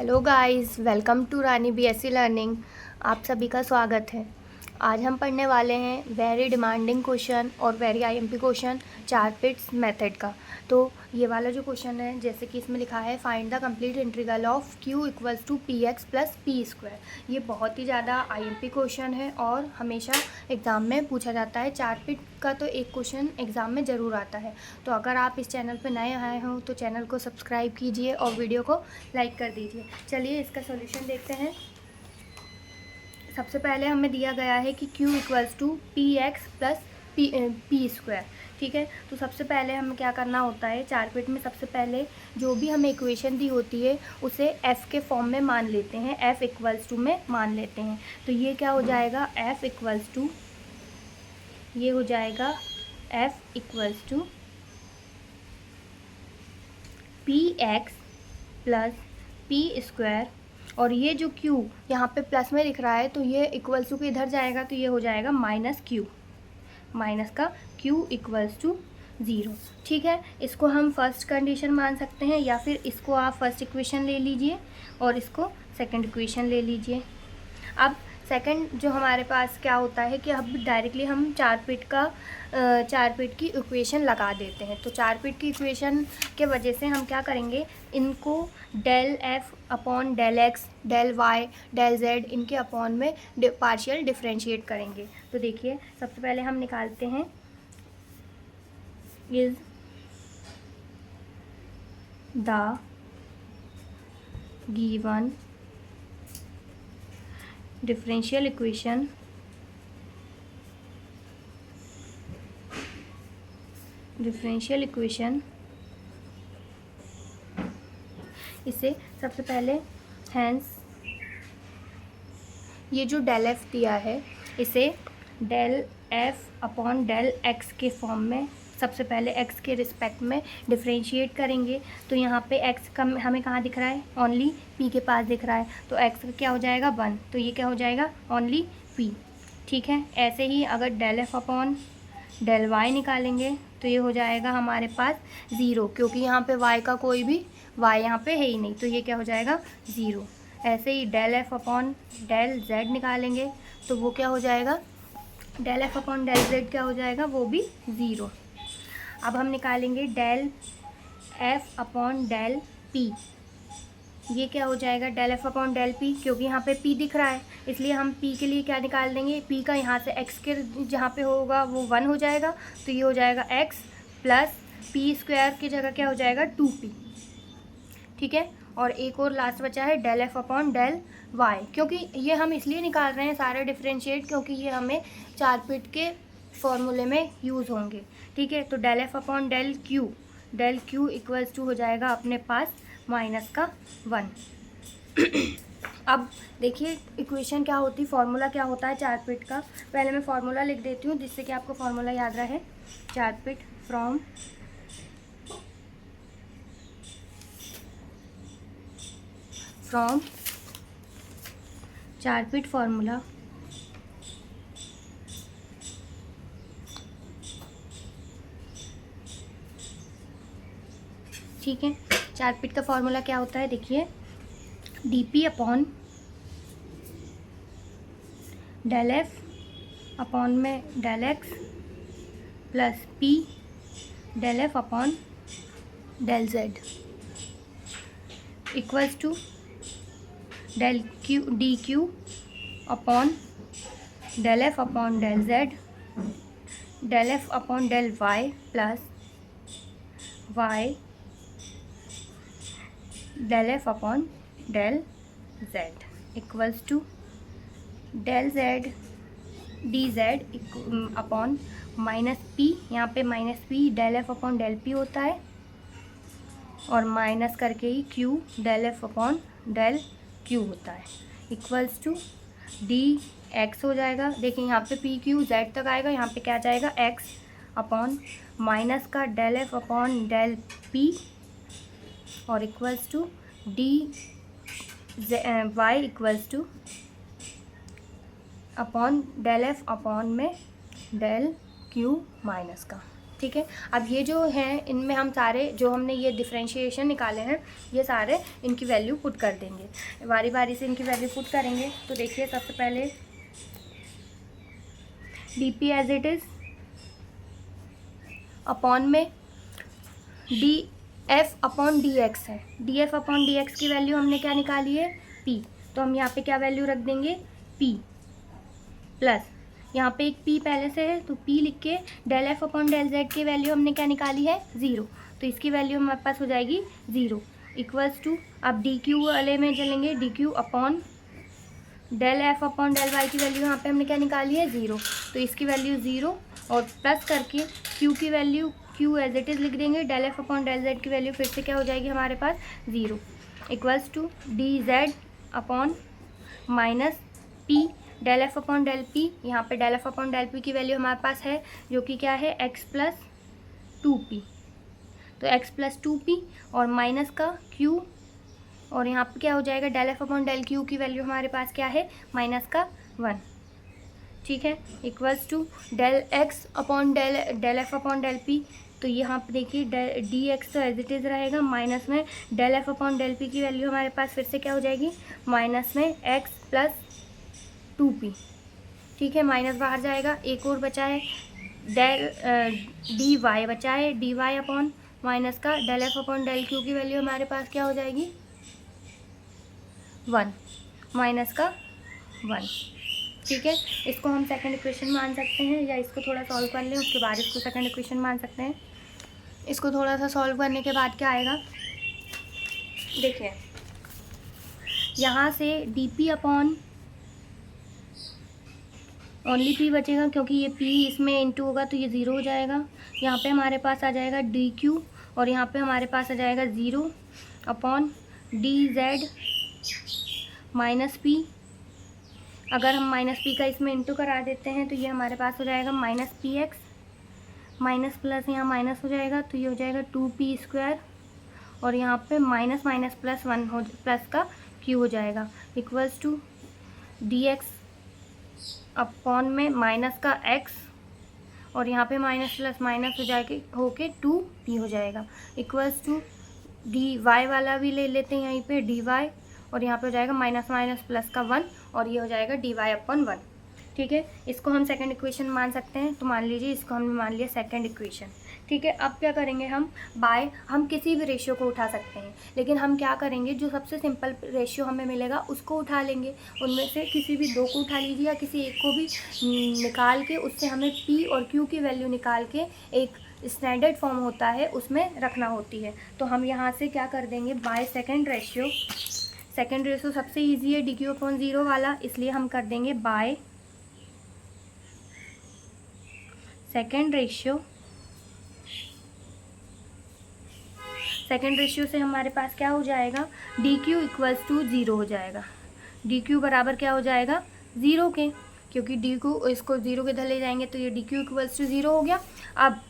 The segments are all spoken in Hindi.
Hello guys, welcome to Rani BSc learning. आप सभी का स्वागत है। आज हम पढ़ने वाले हैं वेरी डिमांडिंग क्वेश्चन और very IMP question Charpit's method का। तो ये वाला जो क्वेश्चन है, जैसे कि इसमें लिखा है find the complete integral of q equals to P x plus P square. ये बहुत ही ज़्यादा आईएमपी क्वेश्चन है और हमेशा एग्ज़ाम में पूछा जाता है। चारपिट का तो एक क्वेश्चन एग्ज़ाम में ज़रूर आता है। तो अगर आप इस चैनल पर नए आए हों तो चैनल को सब्सक्राइब कीजिए और वीडियो को लाइक कर दीजिए। चलिए इसका सॉल्यूशन देखते हैं। सबसे पहले हमें दिया गया है कि q equals to P x plus P square. ठीक है, तो सबसे पहले हमें क्या करना होता है, चारपिट में सबसे पहले जो भी हमें इक्वेशन दी होती है उसे f के फॉर्म में मान लेते हैं, f इक्वल्स टू में मान लेते हैं। तो ये क्या हो जाएगा, f इक्वल्स टू, ये हो जाएगा f equals to P x plus P square, और ये जो q यहाँ पे प्लस में लिख रहा है तो ये इक्वल्स टू के इधर जाएगा तो ये हो जाएगा माइनस q, माइनस का q इक्वल्स टू 0। ठीक है, इसको हम फर्स्ट कंडीशन मान सकते हैं या फिर इसको आप फर्स्ट इक्वेशन ले लीजिए और इसको सेकंड इक्वेशन ले लीजिए। अब सेकंड जो हमारे पास क्या होता है कि अब डायरेक्टली हम चारपिट की इक्वेशन लगा देते हैं। तो चारपिट की इक्वेशन के वजह से हम क्या करेंगे, इनको del F upon del x del y del z इनके अपॉन में पार्शियल डिफरेंशिएट करेंगे। तो देखिए सबसे पहले हम निकालते हैं is the given differential equation इसे सबसे पहले हैंस ये जो डेल एफ दिया है इसे del F upon del x के फॉर्म में सबसे पहले x के रिस्पेक्ट में डिफरेंशिएट करेंगे। तो यहाँ पे x का हमें कहाँ दिख रहा है, ओनली p के पास दिख रहा है, तो x का क्या हो जाएगा 1, तो ये क्या हो जाएगा ओनली p। ठीक है, ऐसे ही अगर del F upon del y निकालेंगे तो ये हो जाएगा हमारे पास 0, क्योंकि यहाँ पे y का कोई भी y यहाँ पे है ही नहीं, तो ये क्या हो जाएगा 0। ऐसे ही del F upon del z निकालेंगे तो वो क्या हो जाएगा, del F upon del z क्या हो जाएगा, वो भी 0। अब हम निकालेंगे del F upon del p, ये क्या हो जाएगा del F upon del p, क्योंकि यहाँ पे p दिख रहा है इसलिए हम p के लिए क्या निकाल देंगे, p का यहाँ से x के जहाँ पे होगा वो 1 हो जाएगा, तो ये हो जाएगा x प्लस पी स्क्वायर की जगह क्या हो जाएगा 2p। ठीक है, और एक और लास्ट बचा है del F upon del y, क्योंकि ये हम इसलिए निकाल रहे हैं सारे डिफरेंशिएट क्योंकि ये हमें चारपिट के फॉर्मूले में यूज़ होंगे। ठीक है, तो del F upon del q equals to हो जाएगा अपने पास माइनस का 1। अब देखिए इक्वेशन क्या होती, फार्मूला क्या होता है चारपिट का। पहले मैं फार्मूला लिख देती हूँ जिससे कि आपको फार्मूला याद रहे। चारपिट फ्रॉम चारपिट फार्मूला ठीक है, चारपिट का फार्मूला क्या होता है, देखिए dp upon del F upon में del X plus p del F upon del Z equals to del Q D Q upon del F upon del Z del F upon del Y plus Y del F upon del Z equals to del Z D Z upon minus P, यहाँ पे minus P del F upon del P होता है और माइनस करके ही Q del F upon del Q होता है, इक्वल्स टू डी एक्स हो जाएगा। देखिए यहाँ पे पी क्यू जेड तक आएगा, यहाँ पे क्या जाएगा एक्स अपॉन माइनस का del F upon del P और equals to D Y equals to upon del F upon में डेल क्यू माइनस का। ठीक है। अब ये जो हैं इनमें हम सारे जो हमने ये डिफरेंशिएशन निकाले हैं ये सारे इनकी वैल्यू पुट कर देंगे, बारी बारी से इनकी वैल्यू पुट करेंगे। तो देखिए सबसे पहले D P as it is upon में D F upon D X है। D F upon D X की वैल्यू हमने क्या निकाली है, पी। तो हम यहाँ पे क्या वैल्यू रख देंगे, पी प्लस यहाँ पे एक p पहले से है तो p लिख के del F upon del z की वैल्यू हमने क्या निकाली है, 0। तो इसकी वैल्यू हमारे पास हो जाएगी 0 इक्वल्स टू, अब डी क्यू वाले में चलेंगे, d Q upon del F upon del y की वैल्यू यहाँ पे हमने क्या निकाली है, 0। तो इसकी वैल्यू 0 और प्लस करके q की value q as it is लिख देंगे, del F upon del z की वैल्यू फिर से क्या हो जाएगी हमारे पास 0 equals to d Z upon minus p del F upon del p. यहाँ पे del F upon del p की वैल्यू हमारे पास है जो कि क्या है, x प्लस 2p। तो x प्लस 2p और माइनस का q और यहाँ पे क्या हो जाएगा, del F upon del q की वैल्यू हमारे पास क्या है, माइनस का 1। ठीक है, equals to del x upon del F upon del p. तो यहाँ पे देखिए डी एक्स तो एज इट इज़ रहेगा, माइनस में del F upon del p की वैल्यू हमारे पास फिर से क्या हो जाएगी, माइनस में x प्लस 2p। ठीक है, माइनस बाहर जाएगा, एक और बचा है डेल डी वाई बचा है, डी वाई अपॉन माइनस का del F upon del q की वैल्यू हमारे पास क्या हो जाएगी, 1 माइनस का 1। ठीक है, इसको हम सेकंड इक्वेशन मान सकते हैं या इसको थोड़ा सॉल्व कर लें उसके बाद इसको सेकंड इक्वेशन मान सकते हैं। इसको थोड़ा सा सॉल्व करने के बाद क्या आएगा, देखिए यहाँ से D P upon only p बचेगा क्योंकि ये p इसमें इंटू होगा तो ये 0 हो जाएगा। यहाँ पे हमारे पास आ जाएगा डी क्यू और यहाँ पे हमारे पास आ जाएगा 0 upon D Z minus p। अगर हम माइनस p का इसमें इंटू करा देते हैं तो ये हमारे पास हो जाएगा minus P x minus plus यहाँ माइनस हो जाएगा तो ये हो जाएगा 2p² और यहाँ पे माइनस माइनस प्लस 1 हो प्लस का q हो जाएगा equals to d x upon में माइनस का x और यहाँ पे माइनस प्लस माइनस हो जाएगी होके 2p हो जाएगा इक्वल्स टू डी वाई वाला भी ले लेते हैं यहीं पे डी वाई और यहाँ पे हो जाएगा माइनस माइनस प्लस का 1 और ये हो जाएगा डी वाई अपॉन 1। ठीक है, इसको हम सेकंड इक्वेशन मान सकते हैं। तो मान लीजिए इसको हमने मान लिया सेकंड इक्वेशन। ठीक है, अब क्या करेंगे हम किसी भी रेशियो को उठा सकते हैं, लेकिन हम क्या करेंगे, जो सबसे सिंपल रेशियो हमें मिलेगा उसको उठा लेंगे। उनमें से किसी भी 2 को उठा लीजिए या किसी एक को भी निकाल के उससे हमें p और q की वैल्यू निकाल के एक स्टैंडर्ड फॉर्म होता है उसमें रखना होती है। तो हम यहाँ से क्या कर देंगे, बाय सेकेंड रेशियो सबसे ईजी है डी क्यू अपॉन 0 वाला, इसलिए हम कर देंगे बाय सेकेंड रेशियो से हमारे पास क्या हो जाएगा, डी क्यू इक्वल्स टू 0 हो जाएगा। डी क्यू बराबर क्या हो जाएगा, 0 के, क्योंकि डी क्यू इसको 0 के इधर ले जाएंगे तो ये डी क्यू इक्वल्स टू 0 हो गया। अब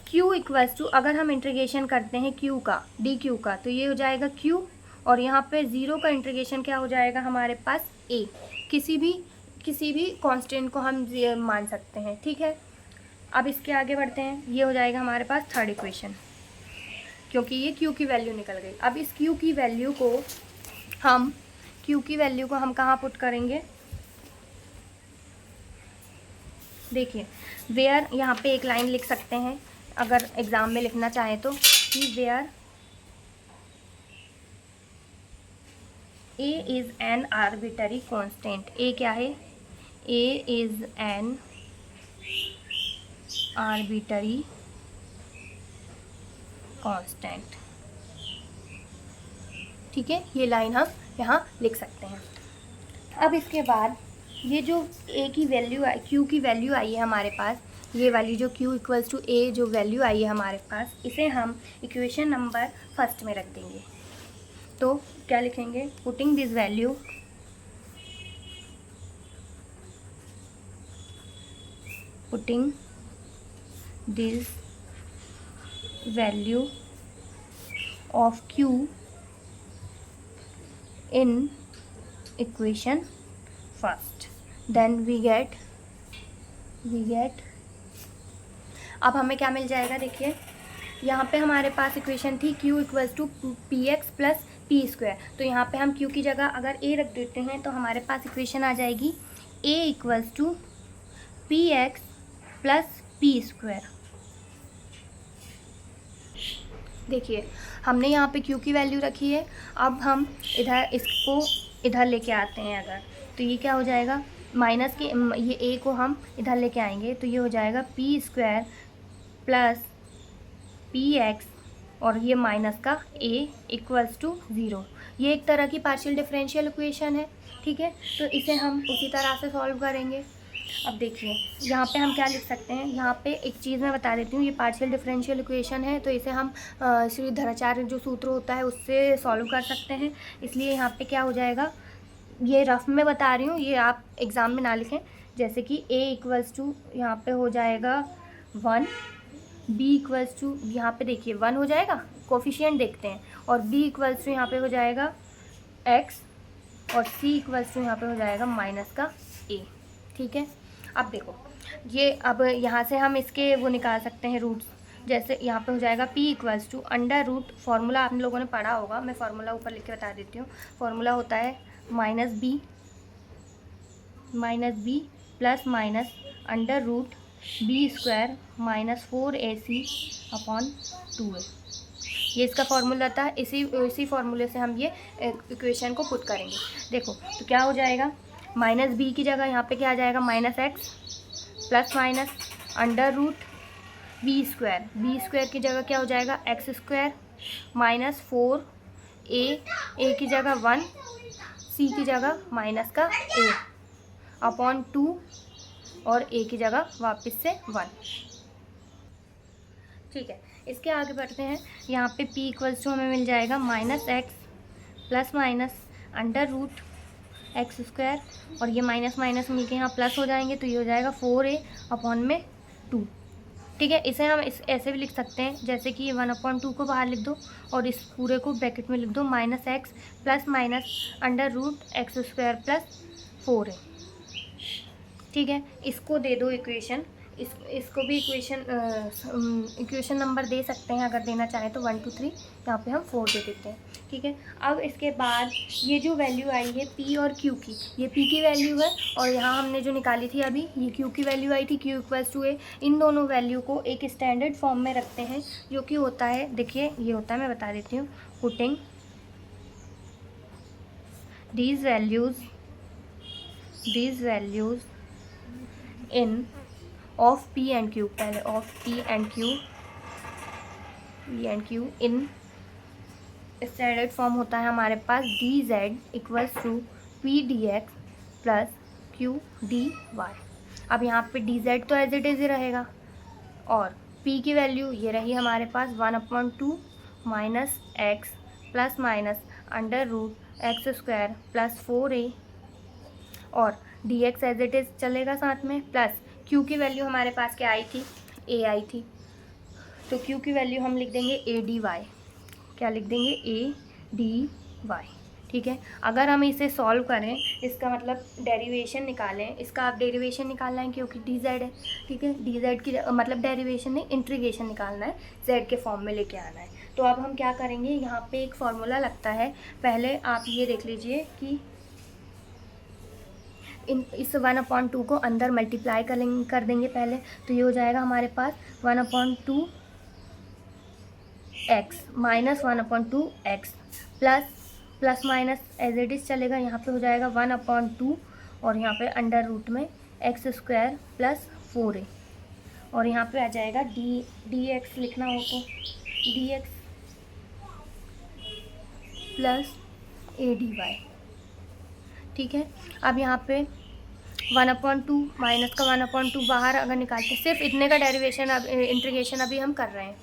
q इक्वल्स टू, अगर हम इंटीग्रेशन करते हैं q का डी क्यू का तो ये हो जाएगा q और यहाँ पे 0 का इंटीग्रेशन क्या हो जाएगा हमारे पास a। किसी भी कांस्टेंट को हम मान सकते हैं। ठीक है, अब इसके आगे बढ़ते हैं, ये हो जाएगा हमारे पास थर्ड इक्वेशन क्योंकि ये q की वैल्यू निकल गई। अब इस q की वैल्यू को हम कहाँ पुट करेंगे, देखिए वेयर, यहाँ पे एक लाइन लिख सकते हैं अगर एग्ज़ाम में लिखना चाहें तो, कि where a is an arbitrary constant. a क्या है, a is an arbitrary constant. ठीक है, ये लाइन हम यहाँ लिख सकते हैं। अब इसके बाद ये जो a की वैल्यू आई, q की वैल्यू आई है हमारे पास, ये वाली जो q इक्वल्स टू a जो वैल्यू आई है हमारे पास, इसे हम इक्वेशन नंबर फर्स्ट में रख देंगे। तो क्या लिखेंगे, putting this value of q in equation first, then we get अब हमें क्या मिल जाएगा, देखिए यहाँ पे हमारे पास इक्वेशन थी q equals to P x plus P square. तो यहाँ पे हम q की जगह अगर a रख देते हैं तो हमारे पास इक्वेशन आ जाएगी a equals to P x plus P square. देखिए हमने यहाँ पे q की वैल्यू रखी है। अब हम इधर इसको इधर लेके आते हैं अगर, तो ये क्या हो जाएगा, माइनस के ये a को हम इधर लेके आएंगे तो ये हो जाएगा P square plus P x और ये माइनस का a इक्वल्स टू 0। ये एक तरह की पार्शियल डिफरेंशियल इक्वेशन है, ठीक है। तो इसे हम उसी तरह से सॉल्व करेंगे। अब देखिए यहाँ पे हम क्या लिख सकते हैं, यहाँ पे एक चीज़ मैं बता देती हूँ, ये पार्शियल डिफरेंशियल इक्वेशन है तो इसे हम श्रीधराचार्य जो सूत्र होता है उससे सॉल्व कर सकते हैं। इसलिए यहाँ पे क्या हो जाएगा, ये रफ में बता रही हूँ, ये आप एग्ज़ाम में ना लिखें। जैसे कि a इक्वल्स टू यहाँ पे हो जाएगा 1, b इक्वल्स टू यहाँ पे देखिए 1 हो जाएगा, कोफिशिएंट देखते हैं, और b इक्वल्स टू यहाँ पे हो जाएगा x और c इक्वल्स टू यहाँ पे हो जाएगा माइनस का a, ठीक है। अब देखो ये, अब यहाँ से हम इसके वो निकाल सकते हैं रूट्स। जैसे यहाँ पे हो जाएगा p equals to under root, formula आप लोगों ने पढ़ा होगा, मैं फार्मूला ऊपर लिख के बता देती हूँ। फार्मूला होता है minus B plus minus under root B square minus 4ac upon 2a। ये इसका फार्मूला था। इसी फार्मूले से हम ये इक्वेशन को पुट करेंगे। देखो तो क्या हो जाएगा, माइनस बी की जगह यहाँ पे क्या आ जाएगा, minus X plus minus under root B square की जगह क्या हो जाएगा, एक्स स्क्वायर माइनस 4a की जगह 1, c की जगह माइनस का a अपॉन 2 और a की जगह वापस से 1, ठीक है। इसके आगे बढ़ते हैं। यहाँ पे p इक्वल्स टू हमें मिल जाएगा minus X plus minus under root X square, और ये माइनस माइनस मिलके यहाँ प्लस हो जाएंगे तो ये हो जाएगा 4a अपॉन में 2, ठीक है। इसे हम ऐसे भी लिख सकते हैं जैसे कि 1/2 को बाहर लिख दो और इस पूरे को ब्रैकेट में लिख दो, minus X plus minus under root X square plus 4a, ठीक है। इसको दे दो इक्वेशन, इसको भी इक्वेशन नंबर दे सकते हैं अगर देना चाहें तो 1 2 3, यहाँ पे हम 4 दे देते हैं, ठीक है। अब इसके बाद ये जो वैल्यू आई है p और q की, ये p की वैल्यू है और यहाँ हमने जो निकाली थी अभी ये q की वैल्यू आई थी, q इक्वल्स टू a। इन दोनों वैल्यू को एक स्टैंडर्ड फॉर्म में रखते हैं जो कि होता है, देखिए ये होता है, मैं बता देती हूँ, putting these values in of p and q, पहले of p and q in standard form होता है हमारे पास dz equals to p dx plus q dy। अब यहाँ पे dz तो एज इट इज़ ही रहेगा और p की वैल्यू ये रही हमारे पास 1/2 minus X plus minus under root X square plus 4a और dx एज इट इज़ चलेगा साथ में, प्लस q की वैल्यू हमारे पास क्या आई थी, a आई थी, तो q की वैल्यू हम लिख देंगे a dy, क्या लिख देंगे, a dy, ठीक है। अगर हम इसे सॉल्व करें, इसका मतलब डेरिवेशन निकालें, इसका आप डेरिवेशन निकालना है क्योंकि dz है, ठीक है। dz की मतलब डेरिवेशन नहीं, इंटीग्रेशन निकालना है, z के फॉर्म में लेके आना है। तो अब हम क्या करेंगे, यहाँ पे एक फार्मूला लगता है, पहले आप ये देख लीजिए कि इस 1/2 को अंदर मल्टीप्लाई कर देंगे पहले, तो ये हो जाएगा हमारे पास 1/2 X minus 1/2 X plus minus as it is चलेगा, यहाँ पे हो जाएगा 1/2 और यहाँ पे अंडर रूट में एक्स स्क्वायर प्लस 4a और यहाँ पे आ जाएगा dx लिखना हो तो dx प्लस a dy, ठीक है। अब यहाँ पे 1/2 माइनस का 1/2 बाहर अगर निकालते, सिर्फ इतने का डेरिवेशन अब इंटीग्रेशन अभी हम कर रहे हैं,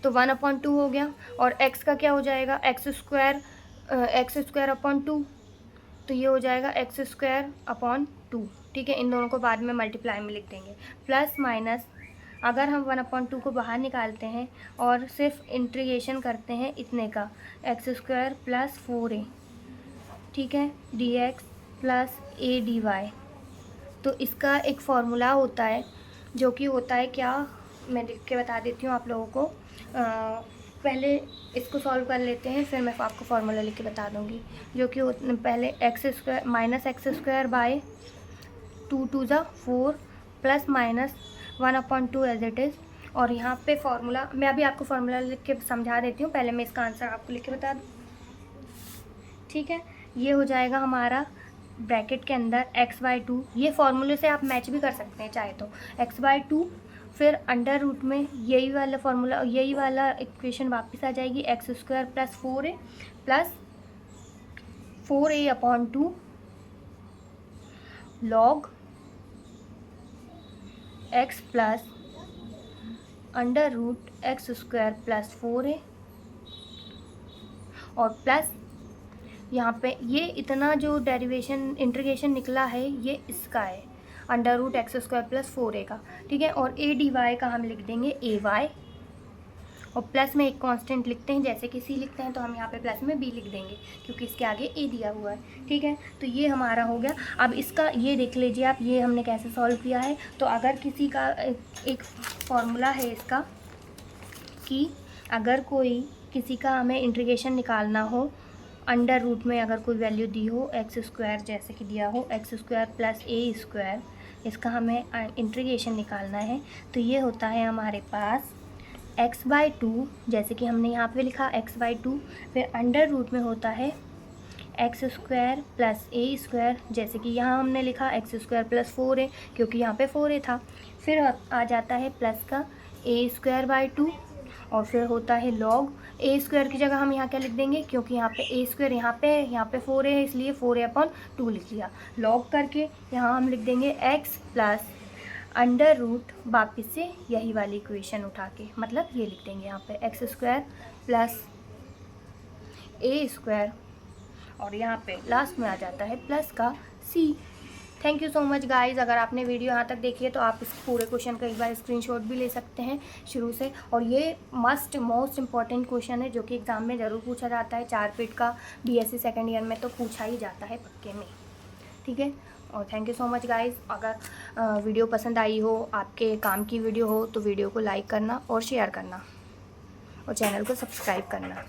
तो 1/2 हो गया और x का क्या हो जाएगा, एक्स स्क्वायर अपॉन 2, तो ये हो जाएगा एक्स स्क्वायर अपॉन 2, ठीक है। इन दोनों को बाद में मल्टीप्लाई में लिख देंगे, प्लस माइनस अगर हम 1/2 को बाहर निकालते हैं और सिर्फ इंटीग्रेशन करते हैं इतने का, एक्स स्क्वायर प्लस 4a, ठीक है, dx प्लस a dy। तो इसका एक फार्मूला होता है जो कि होता है क्या, मैं लिख के बता देती हूँ आप लोगों को। पहले इसको सॉल्व कर लेते हैं, फिर मैं आपको फार्मूला लिख के बता दूँगी, जो कि पहले X square minus X square by 2 2 ज़ा 4 plus minus 1/2 as it is. और यहाँ पे फार्मूला मैं अभी आपको फार्मूला लिख के समझा देती हूँ, पहले मैं इसका आंसर आपको लिख के बता दूँ, ठीक है। ये हो जाएगा हमारा ब्रैकेट के अंदर x/2, ये फार्मूले से आप मैच भी कर सकते हैं चाहे तो, x/2 फिर अंडर रूट में यही वाला फार्मूला, यही वाला इक्वेशन वापस आ जाएगी, X square plus 4a plus 4a/2 log x plus under root X square plus 4a और प्लस यहाँ पे ये इतना जो डेरिवेशन इंटीग्रेशन निकला है ये इसका है, under root X square plus 4a का, ठीक है। और a dy का हम लिख देंगे ay, और प्लस में एक कांस्टेंट लिखते हैं, जैसे कि c लिखते हैं तो हम यहाँ पे प्लस में b लिख देंगे क्योंकि इसके आगे a दिया हुआ है, ठीक है। तो ये हमारा हो गया। अब इसका ये देख लीजिए आप, ये हमने कैसे सॉल्व किया है। तो अगर किसी का एक फार्मूला है इसका कि अगर कोई किसी का हमें इंटीग्रेशन निकालना हो, अंडर रूट में अगर कोई वैल्यू दी हो एक्स स्क्वायर, जैसे कि दिया हो एक्स स्क्वायर प्लस ए स्क्वायर, इसका हमें इंटीग्रेशन निकालना है, तो ये होता है हमारे पास x/2, जैसे कि हमने यहाँ पे लिखा x/2, फिर अंडर रूट में होता है एक्स स्क्वायर प्लस ए स्क्वायर, जैसे कि यहाँ हमने लिखा एक्स स्क्वायर प्लस 4a क्योंकि यहाँ पे 4a था, फिर आ जाता है प्लस का a²/2 और फिर होता है लॉग ए स्क्वायर की जगह हम यहाँ क्या लिख देंगे, क्योंकि यहाँ पे ए स्क्वायर यहाँ पे 4a है इसलिए 4a/2 लिख लिया, लॉग करके यहाँ हम लिख देंगे x प्लस अंडर रूट वापस से यही वाली इक्वेशन उठा के, मतलब ये लिख देंगे यहाँ पे एक्स स्क्वायर प्लस ए स्क्वायर और यहाँ पे लास्ट में आ जाता है प्लस का c। Thank you so much guys. अगर आपने वीडियो यहाँ तक देखी है तो आप इस पूरे क्वेश्चन का एक बार स्क्रीनशॉट भी ले सकते हैं शुरू से, और ये मोस्ट इम्पॉर्टेंट क्वेश्चन है जो कि एग्ज़ाम में ज़रूर पूछा जाता है, 4 फीट का बीएससी सेकेंड ईयर में तो पूछा ही जाता है पक्के में, ठीक है। और thank you so much guys. अगर वीडियो पसंद आई हो, आपके काम की वीडियो हो, तो वीडियो को लाइक करना और शेयर करना और चैनल को सब्सक्राइब करना।